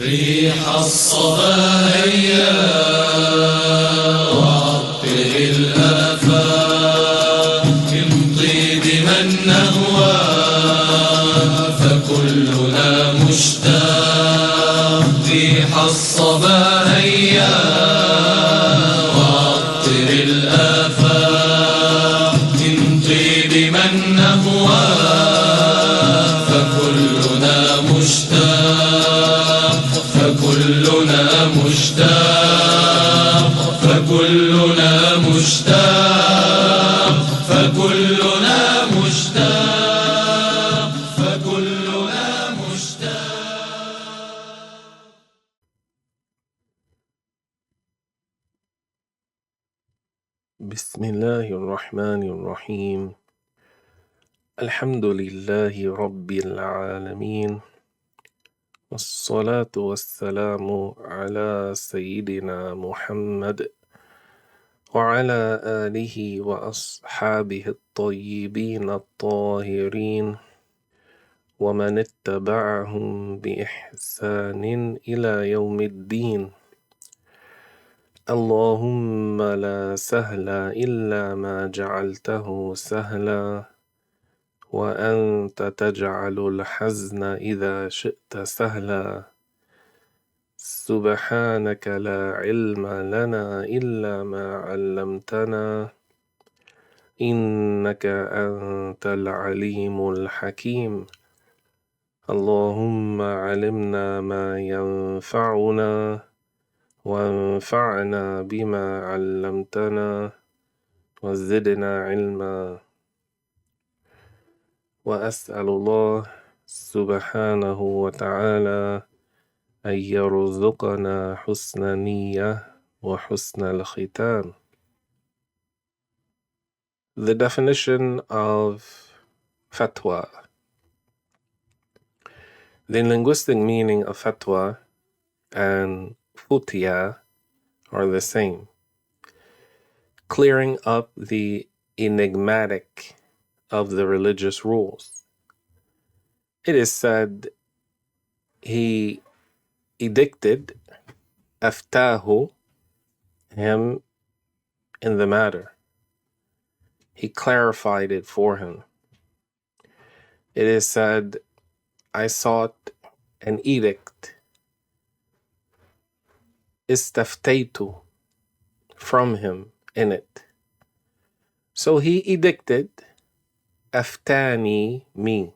ريح الصبا هيا وعطر الآفاق امضي بمن نهوى فكلنا مشتاق ريح الصبا هيا وعطر الآفاق امضي بمن نهوى فكلنا مشتاق فكلنا مشتاق فكلنا مشتاق فكلنا مشتاق فكلنا مشتاق. بسم الله الرحمن الرحيم. الحمد لله رب العالمين، والصلاة والسلام على سيدنا محمد وعلى آله وأصحابه الطيبين الطاهرين ومن اتبعهم بإحسان إلى يوم الدين. اللهم لا سهل إلا ما جعلته سهلا وأنت تجعل الحزن إذا شئت سهلا. سبحانك لا علم لنا إلا ما علمتنا إنك أنت العليم الحكيم. اللهم علمنا ما ينفعنا وانفعنا بما علمتنا وزدنا علما. وأسأل الله سبحانه وتعالى أن يرزقنا حسن النية وحسن الختام. The definition of fatwa. The linguistic meaning of fatwa and futya are the same, clearing up the enigmatic of the religious rules. It is said he edicted aftahu, him in the matter. He clarified it for him. It is said, I sought an edict, istaftaitu, from him in it. So he edicted aftani, me,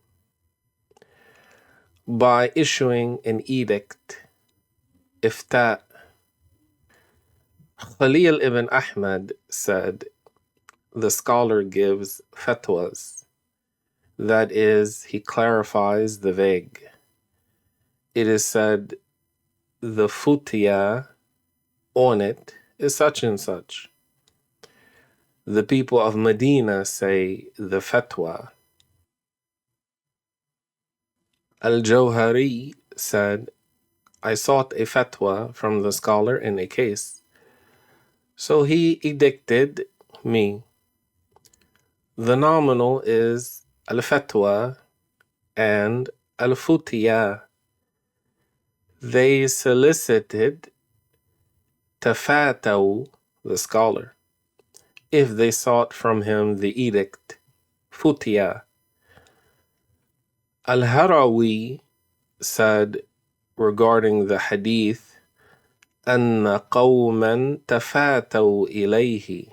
by issuing an edict, ifta. Khalil ibn Ahmad said, the scholar gives fatwas, that is, he clarifies the vague. It is said, the futya on it is such and such. The people of Medina say the fatwa. Al-Jawhari said, I sought a fatwa from the scholar in a case, so he edicted me. The nominal is al-fatwa and al-futya. They solicited tafataw, the scholar, if they sought from him the edict, futya. Al-Harawi said regarding the hadith, أن قوما تفاتوا إليه.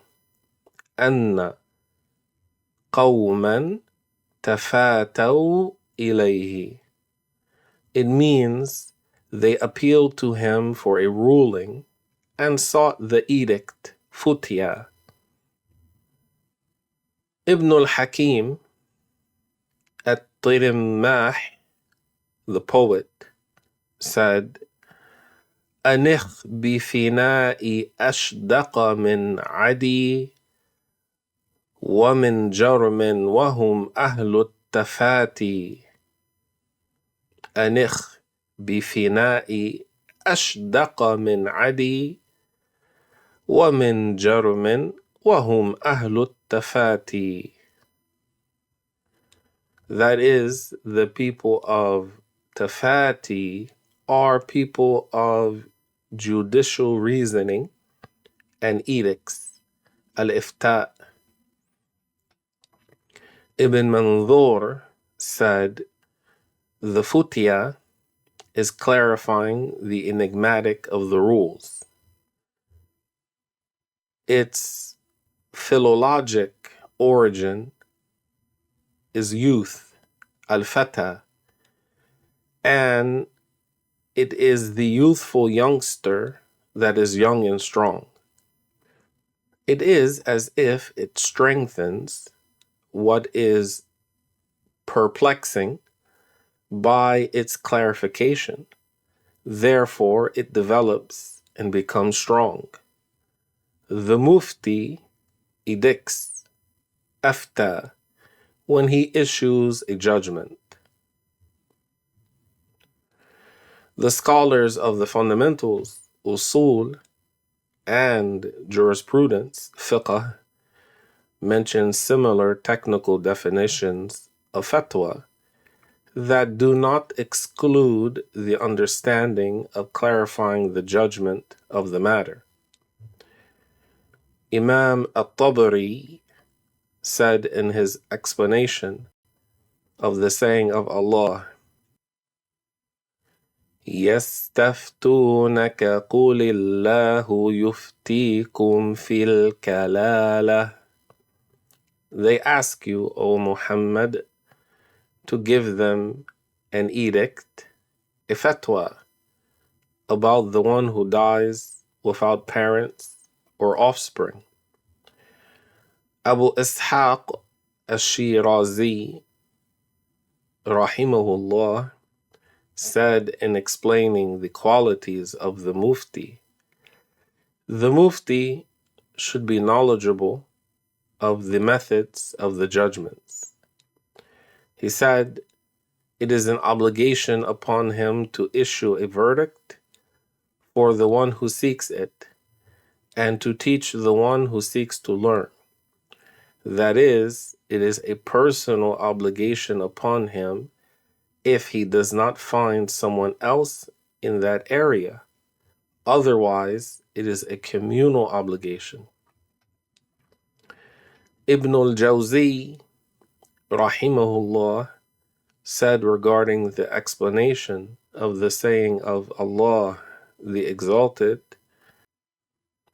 أن قوما تفاتوا إليه. It means they appealed to him for a ruling and sought the edict, futya. Ibn al-Hakim at-Tirimah, the poet, said, أنخ بفناء أشدق من عدي ومن جرم وهم أهل التفاتي. أنخ بفناء أشدق من عدي ومن جرم وهم أهل التفاتي. That is, the people of Tafati are people of judicial reasoning and edicts, al-ifta. Ibn Manzur said, the futya is clarifying the enigmatic of the rules. Its philologic origin is youth, al-fata, and it is the youthful youngster that is young and strong. It is as if it strengthens what is perplexing by its clarification. Therefore, it develops and becomes strong. The mufti edicts, afta, when he issues a judgment. The scholars of the fundamentals, usul, and jurisprudence, fiqh, mention similar technical definitions of fatwa that do not exclude the understanding of clarifying the judgment of the matter. Imam al-Tabari said in his explanation of the saying of Allah, يستفتونك قل الله يفتيكم في الكلالة. They ask you, O Muhammad, to give them an edict, a fatwa, about the one who dies without parents or offspring. Abu Ishaq al-Shirazi, rahimahullah, said in explaining the qualities of the mufti should be knowledgeable of the methods of the judgments. He said, it is an obligation upon him to issue a verdict for the one who seeks it, and to teach the one who seeks to learn. That is, it is a personal obligation upon him if he does not find someone else in that area. Otherwise, it is a communal obligation. Ibn al-Jawzi, rahimahullah, said regarding the explanation of the saying of Allah the Exalted,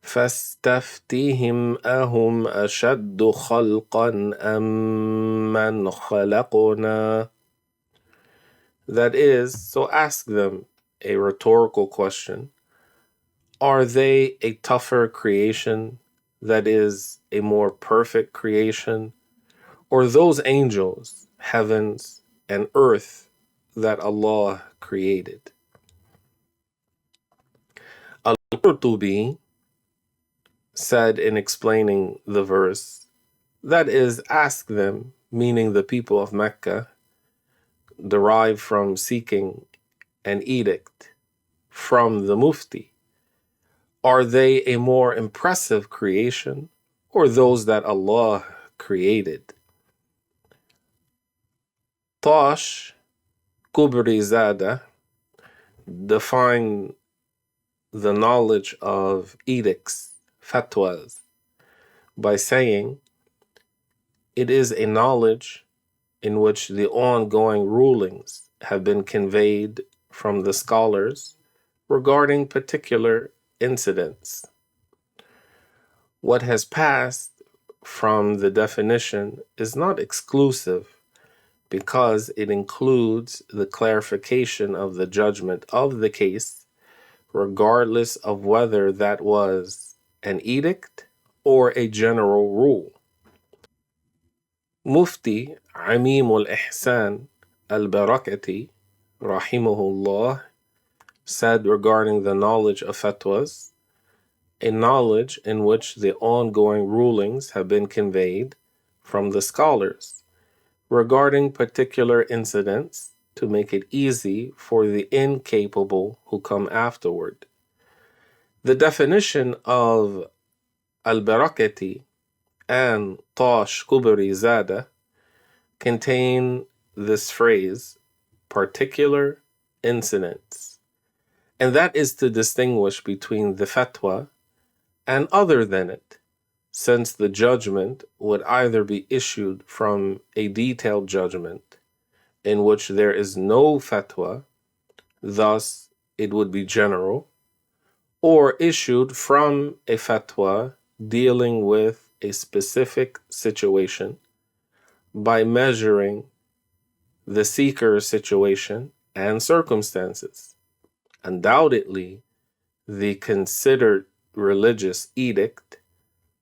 فَاسْتَفْتِهِمْ أَهُمْ أَشَدُّ خَلْقًا أَمْ مَنْ خَلَقُنَا. That is, so ask them a rhetorical question. Are they a tougher creation, that is, a more perfect creation, or those angels, heavens, and earth that Allah created? Al-Qurtubi said in explaining the verse, that is, ask them, meaning the people of Mecca, derived from seeking an edict from the mufti. Are they a more impressive creation, or those that Allah created? Tosh Kubri Zada defined the knowledge of edicts, fatwas, by saying, it is a knowledge in which the ongoing rulings have been conveyed from the scholars regarding particular incidents. What has passed from the definition is not exclusive because it includes the clarification of the judgment of the case, regardless of whether that was an edict or a general rule. Mufti Amim al-Ihsan al-Barakati, rahimahullah, said regarding the knowledge of fatwas, a knowledge in which the ongoing rulings have been conveyed from the scholars regarding particular incidents to make it easy for the incapable who come afterward. The definition of al-Barakati and Tosh Kubri Zada contain this phrase, particular incidents, And that is to distinguish between the fatwa and other than it, since the judgment would either be issued from a detailed judgment in which there is no fatwa, thus it would be general, or issued from a fatwa dealing with a specific situation by measuring the seeker's situation and circumstances. Undoubtedly, the considered religious edict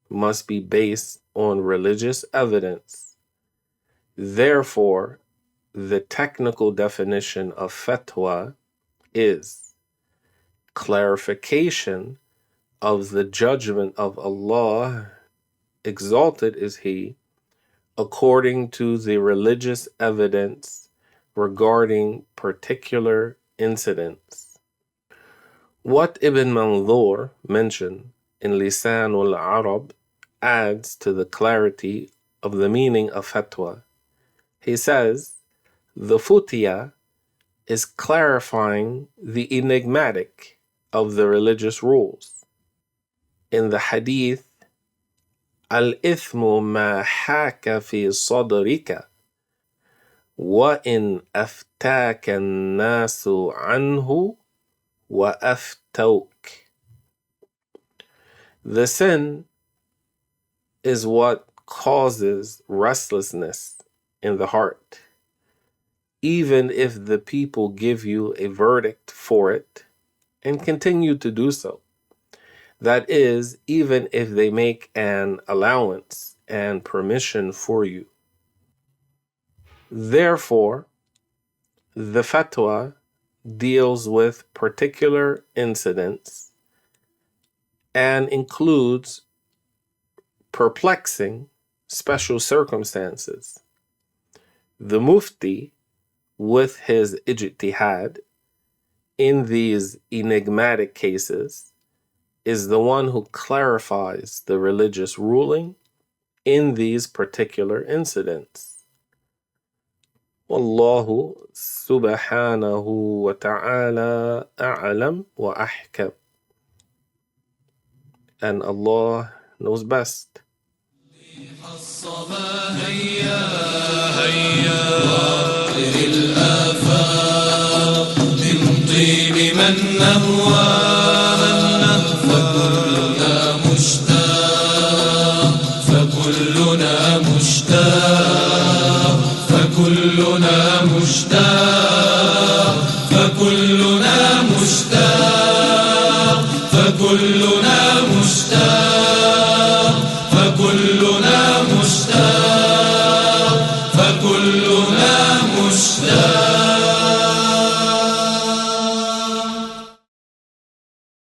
must be based on religious evidence. Therefore, the technical definition of fatwa is clarification of the judgment of Allah, exalted is He, according to the religious evidence regarding particular incidents. What Ibn Manzur mentioned in Lisan al-Arab adds to the clarity of the meaning of fatwa. He says, the futya is clarifying the enigmatic of the religious rules. In the hadith, al-ithmu ma haka fi sadrika wa in aftaka an-nasu anhu wa aftawk. The sin is what causes restlessness in the heart, even if the people give you a verdict for it and continue to do so. That is, even if they make an allowance and permission for you. Therefore, the fatwa deals with particular incidents and includes perplexing special circumstances. The mufti, with his ijtihad in these enigmatic cases, is the one who clarifies the religious ruling in these particular incidents. Wallahu subhanahu wa ta'ala a'lam wa ahkam. And Allah knows best. هيا هيا واطر الآفاق من طيب من نهوى